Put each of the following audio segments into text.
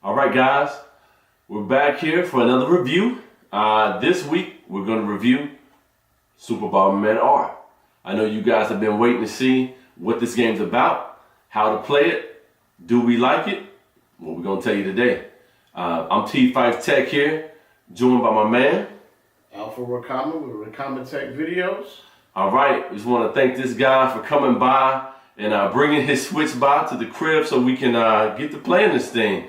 All right, guys, we're back here for another review. This week, we're going to review Super Bomberman R. I know you guys have been waiting to see what this game's about, how to play it, do we like it? Well, we're going to tell you today. I'm T5 Tech here, joined by my man, Alpha Rakama with Rakama Tech Videos. All right, just want to thank this guy for coming by and bringing his Switch by to the crib so we can get to playing this thing.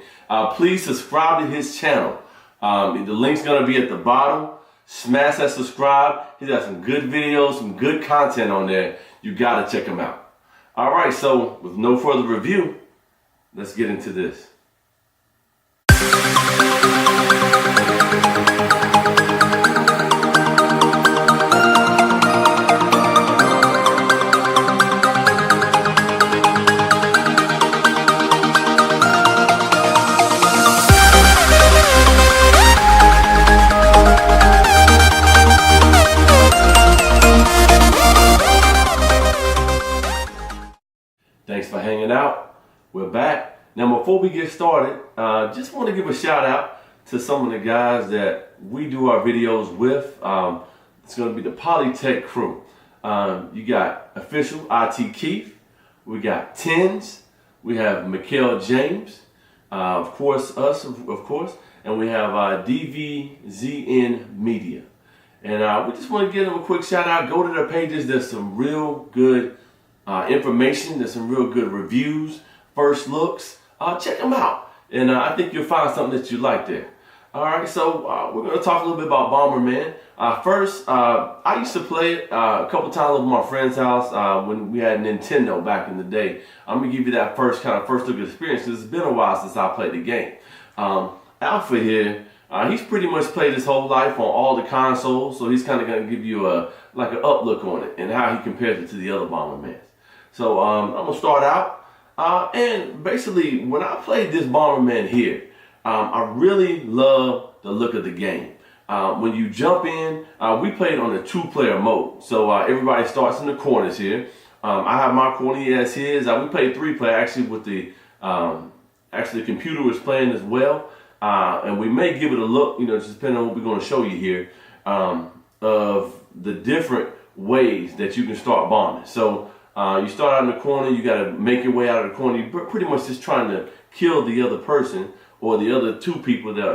Please subscribe to his channel. The link's going to be at the bottom. Smash that subscribe. He's got some good videos, some good content on there. You got to check him out. All right, so with no further review, let's get into this. Thanks for hanging out. We're back. Now, before we get started, just want to give a shout out to some of the guys that we do our videos with. It's going to be the Polytech crew. You got Official IT Keith. We got Tins. We have Mikhail James. Of course, us, of course. And we have DVZN Media. And we just want to give them a quick shout out. Go to their pages. There's some real good information. There's some real good reviews, first looks. Check them out, and I think you'll find something that you like there. All right, so we're going to talk a little bit about Bomberman. First, I used to play it a couple times over my friend's house when we had Nintendo back in the day. I'm going to give you that first look experience because it's been a while since I played the game. Alpha here, he's pretty much played his whole life on all the consoles, so he's kind of going to give you an uplook on it and how he compares it to the other Bombermans. So I'm going to start out. And basically, when I played this Bomberman here, I really love the look of the game. When you jump in, we played on a 2-player mode. So everybody starts in the corners here. I have my corner, he has his. We played 3-player actually with the, actually the computer was playing as well. And we may give it a look, just depending on what we're going to show you here, of the different ways that you can start bombing. So you start out in the corner, you got to make your way out of the corner. You're pretty much just trying to kill the other person or the other 3 people that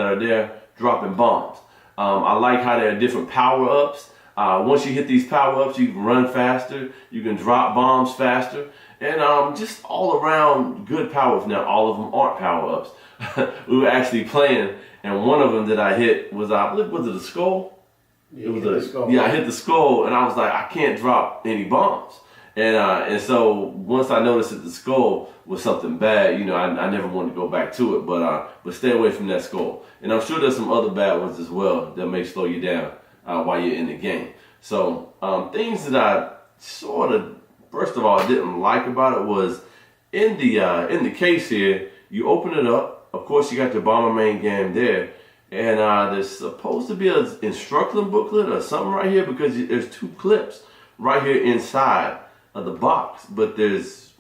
are there dropping bombs. I like how there are different power-ups. Once you hit these power-ups, you can run faster, you can drop bombs faster, and just all around good power-ups. Now, all of them aren't power-ups. We were actually playing, and one of them that I hit was, I believe, was it a skull? Yeah, I hit the skull, and I was like, I can't drop any bombs. And so once I noticed that the skull was something bad, I never wanted to go back to it. But stay away from that skull. And I'm sure there's some other bad ones as well that may slow you down while you're in the game. So things that I sort of, first of all, didn't like about it was in the case here, you open it up. Of course, you got your Bomberman game there. And there's supposed to be an instruction booklet or something right here because there's 2 clips right here inside of the box, but there's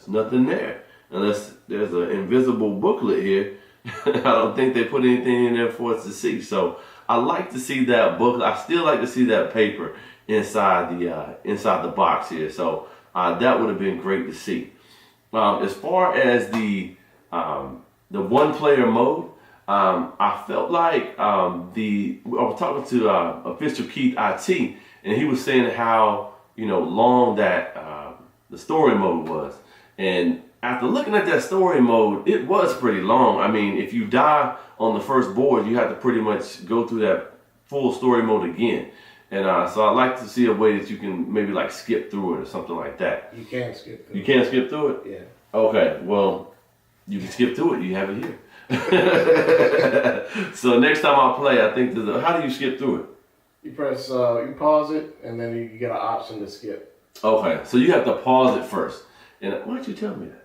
nothing there unless there's an invisible booklet here. I don't think they put anything in there for us to see. So I like to see that booklet. I still like to see that paper inside the box here. So that would have been great to see. As far as the 1-player mode. I felt like I was talking to Official Keith IT, and he was saying how long that the story mode was. And after looking at that story mode, it was pretty long. I mean, if you die on the first board, you have to pretty much go through that full story mode again. And so I'd like to see a way that you can maybe skip through it or something like that. You can skip through it. You can skip through it? Yeah. Okay, well, you can skip through it. You have it here. So next time I play, I think how do you skip through it? You press, you pause it, and then you get an option to skip. Okay, so you have to pause it first. And why don't you tell me that?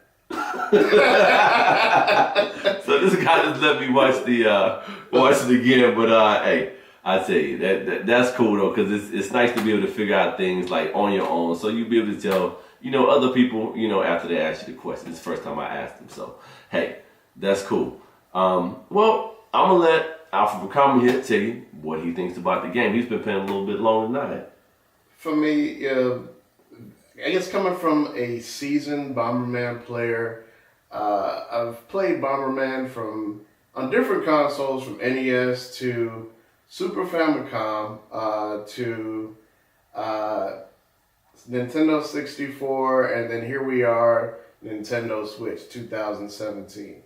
So this guy just let me watch it again. But hey, I tell you that's cool though, because it's nice to be able to figure out things on your own, so you'll be able to tell other people after they ask you the question. It's the first time I asked them, so hey. That's cool. Well, I'm gonna let Alfred Bakama here tell you what he thinks about the game. He's been playing a little bit longer than I have. For me, I guess coming from a seasoned Bomberman player, I've played Bomberman on different consoles, from NES to Super Famicom to Nintendo 64, and then here we are, Nintendo Switch 2017.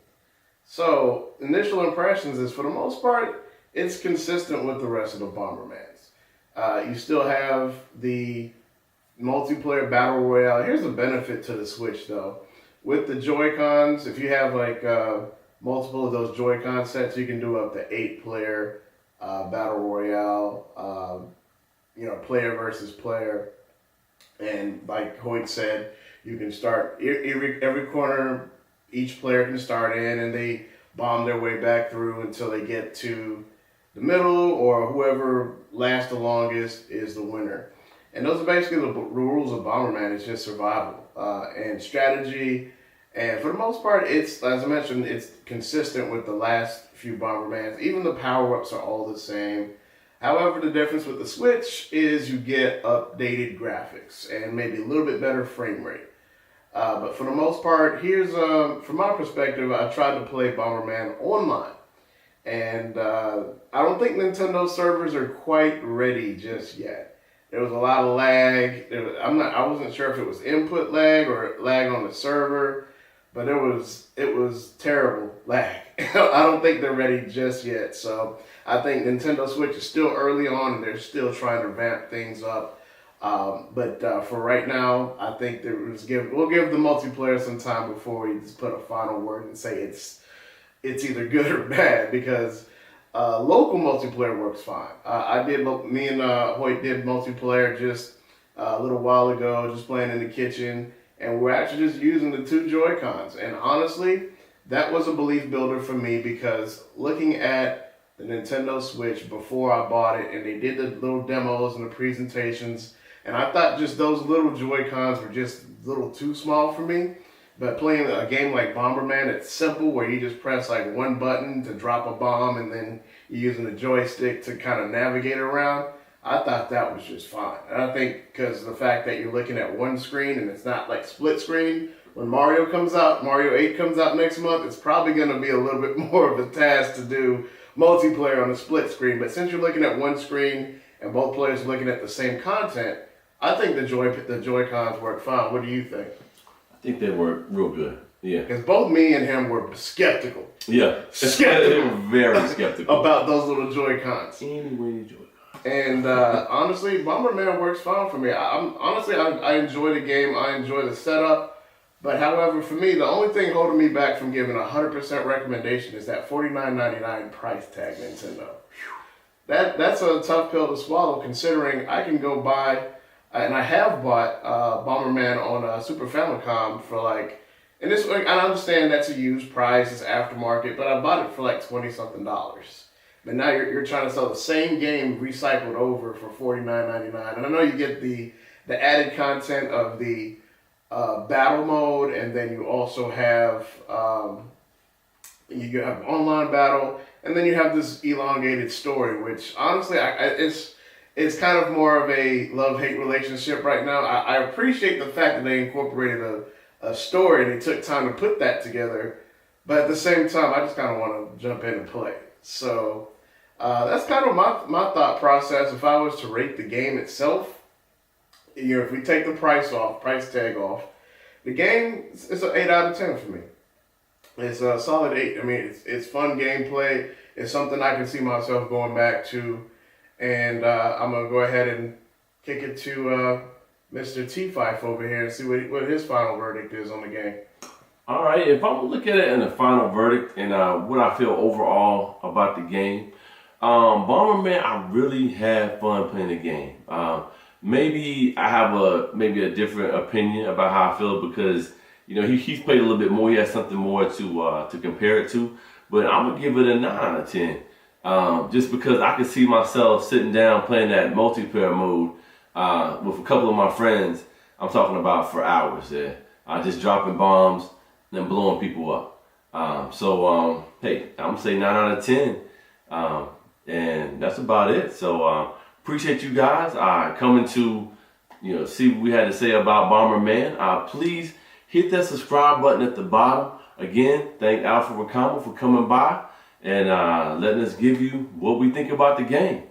So, initial impressions is, for the most part, it's consistent with the rest of the Bombermans. You still have the multiplayer battle royale. Here's a benefit to the Switch, though. With the Joy-Cons, if you have like multiple of those Joy-Con sets, you can do up to 8-player battle royale, player versus player. And like Hoyt said, you can start every corner. Each player can start in, and they bomb their way back through until they get to the middle, or whoever lasts the longest is the winner. And those are basically the rules of Bomberman. It's just survival and strategy. And for the most part, it's, as I mentioned, it's consistent with the last few Bombermans. Even the power-ups are all the same. However, the difference with the Switch is you get updated graphics and maybe a little bit better frame rate. But for the most part, here's, from my perspective, I tried to play Bomberman online. And I don't think Nintendo servers are quite ready just yet. There was a lot of lag. I wasn't sure if it was input lag or lag on the server, but it was terrible lag. I don't think they're ready just yet. So I think Nintendo Switch is still early on, and they're still trying to ramp things up. But for right now, I think we'll give the multiplayer some time before we just put a final word and say it's either good or bad, because local multiplayer works fine. Me and Hoyt did multiplayer just a little while ago, just playing in the kitchen, and we're actually just using the 2 Joy-Cons. And honestly, that was a belief builder for me, because looking at the Nintendo Switch before I bought it, and they did the little demos and the presentations, and I thought just those little Joy-Cons were just a little too small for me. But playing a game like Bomberman, it's simple, where you just press like one button to drop a bomb, and then you're using the joystick to kind of navigate around. I thought that was just fine. And I think because of the fact that you're looking at one screen and it's not like split screen, when Mario 8 comes out next month, it's probably going to be a little bit more of a task to do multiplayer on a split screen. But since you're looking at one screen and both players are looking at the same content, I think the Joy-Cons work fine. What do you think? I think they work real good. Yeah. Because both me and him were skeptical. Yeah. They were very skeptical about those little Joy-Cons. Anyway, Joy-Cons. And honestly, Bomberman works fine for me. I enjoy the game. I enjoy the setup. But however, for me, the only thing holding me back from giving a 100% recommendation is that $49.99 price tag, Nintendo. That's a tough pill to swallow, considering I can go buy, and I have bought Bomberman on Super Famicom for like, and this, I understand that's a used price, it's aftermarket, but I bought it for like $20-something. But now you're trying to sell the same game recycled over for $49.99. And I know you get the added content of the battle mode, and then you also have you have online battle, and then you have this elongated story, which honestly it's kind of more of a love-hate relationship right now. I appreciate the fact that they incorporated a story and they took time to put that together, but at the same time, I just kind of want to jump in and play. So that's kind of my thought process. If I was to rate the game itself, if we take the price tag off, the game is an 8 out of 10 for me. It's a solid 8. I mean, it's fun gameplay. It's something I can see myself going back to, and I'm gonna go ahead and kick it to Mr. T Fife over here and see what his final verdict is on the game. All right, if I'm gonna look at it in the final verdict and what I feel overall about the game, Bomberman, I really had fun playing the game. Maybe I have a different opinion about how I feel, because he's played a little bit more. He has something more to compare it to. But I'm gonna give it a 9 out of 10, just because I could see myself sitting down playing that multiplayer mode with a couple of my friends. I'm talking about for hours there, just dropping bombs and blowing people up. Hey, I'm gonna say 9 out of 10. And that's about it. So appreciate you guys coming to see what we had to say about Bomberman. Please hit that subscribe button at the bottom. Again, thank Alpha Rakama for coming by and letting us give you what we think about the game.